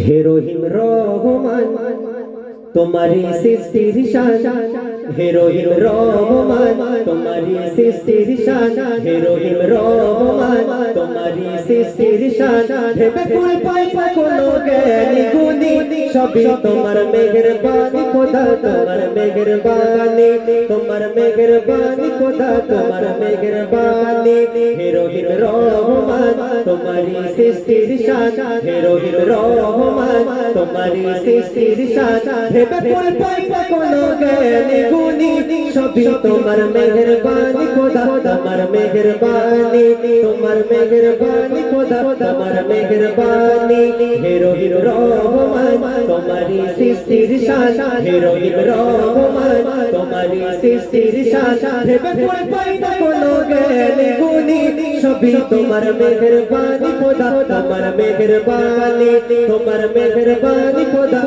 হে রহিম রহমান তোমারি সৃষ্টির শান, হে রহিম রহমান তোমারি সৃষ্টির শান, হে রহিম রহমান তোমারি সৃষ্টির শান। হে বেকুল পাইবা কোনো জ্ঞানী গুণী, সবই তোমার মেহেরবানি খোদা, তোমার মেহেরবানি, তোমার মেহেরবানি খোদা, তোমার মেহেরবানি। হে রহিম রহমান তোমারি সৃষ্টির শান, হে রহিম রহমান তোমারি সৃষ্টির শান। হে বেকুল পাইবা কোনো জ্ঞানী গুণী, সবই তোমার মেহেরবানি খোদা, তোমার মেহেরবানি, তোমার মেহেরবানি খোদা, তোমার মেহেরবানি। হে রহিম রহমান তোমারি সৃষ্টির শান, হে রহিম রহমান তোমারি সৃষ্টির শান। হে বেকুল পাইবা কোনো জ্ঞানী গুণী, সবই তোমার মেহেরবানি খোদা, তোমার মেহেরবানি, তোমার মেহেরবানি খোদা।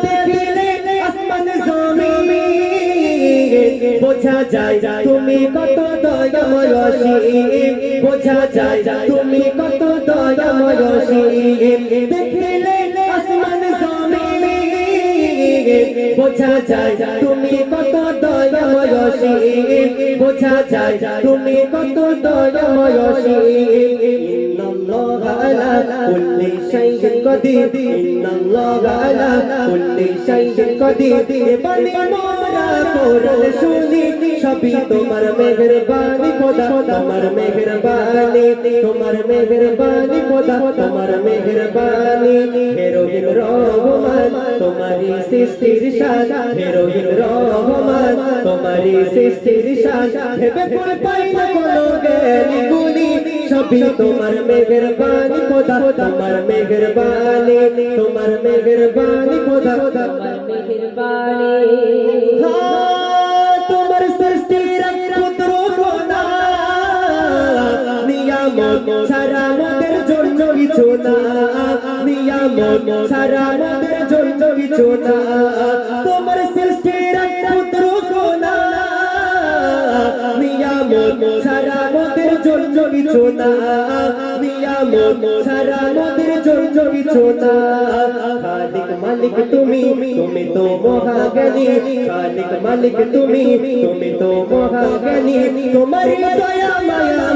দেখিলে আসমান জমিন বোঝা যায় তুমি কত দয়াময় অসীম, বোঝা যায় তুমি কত দয়াময় অসীম। দেখিলে আসমান জমিন বোঝা যায় তুমি কত দয়াময় অসীম, বোঝা যায় তুমি কত দয়াময় অসীম। ইন্নাল্লাহা আলা কুল্লি শাইইন কাদির, ইন্নাল্লাহা আলা কুল্লি শাইইন কাদির। বাণী মোরা কোরআন শুনি, সবই তোমার মেহেরবানি খোদা, তোমার মেহেরবানি, তোমার মেহেরবানি খোদা, তোমার মেহেরবানি। হে রহিম রহমান তোমারি সৃষ্টির শান, হে রহিম রহমান তোমারি সৃষ্টির শান। হে বেকুল পাইবা কোনো জ্ঞানী গুণী, সবই তোমার মেহেরবানি খোদা, তোমার মেহেরবানি, তোমার মেহেরবানি খোদা, তোমার মেহেরবানি। তোমার সৃষ্টির ক্ষুদ্র কণা, নিয়ামত ছাড়া মোদের জন্য কিছু না, নিয়ামত ছাড়া মোদের জন্য কিছু না। তোমার সৃষ্টির ক্ষুদ্র কণা, নিয়ামত ছাড়া মোদের জন্য কিছু না, নিয়ামত ছাড়া মোদের জন্য কিছু না। খালিক মালিক তুমি, তুমি তো মহাজ্ঞানী, খালিক মালিক তুমি, তুমি তো মহাজ্ঞানী। তোমার দয়া মায়া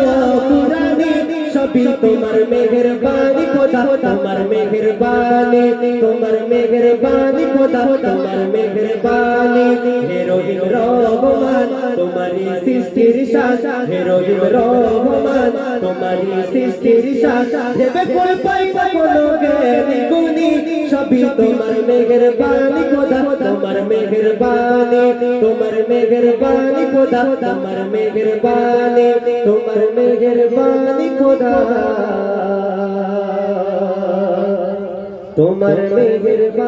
পুরানি, সবই তোমার মেহেরবানি খোদা, তোমার মেহেরবানি, তোমার মেহেরবানি খোদা, তোমার মেহেরবানি। হে রহিম রহমান তোমারি সৃষ্টির শান, হে রহিম রহমান তোমারি সৃষ্টির শান। হে বেকুল পাইবা কোনো জ্ঞানী গুণী, সবই তোমার মেহেরবানি খোদা, তোমার মেহেরবানি, তোমার মেহেরবানি খোদা, তোমার মেহেরবানি, তোমার মেহেরবানি খোদা, তোমার মেহেরবানি।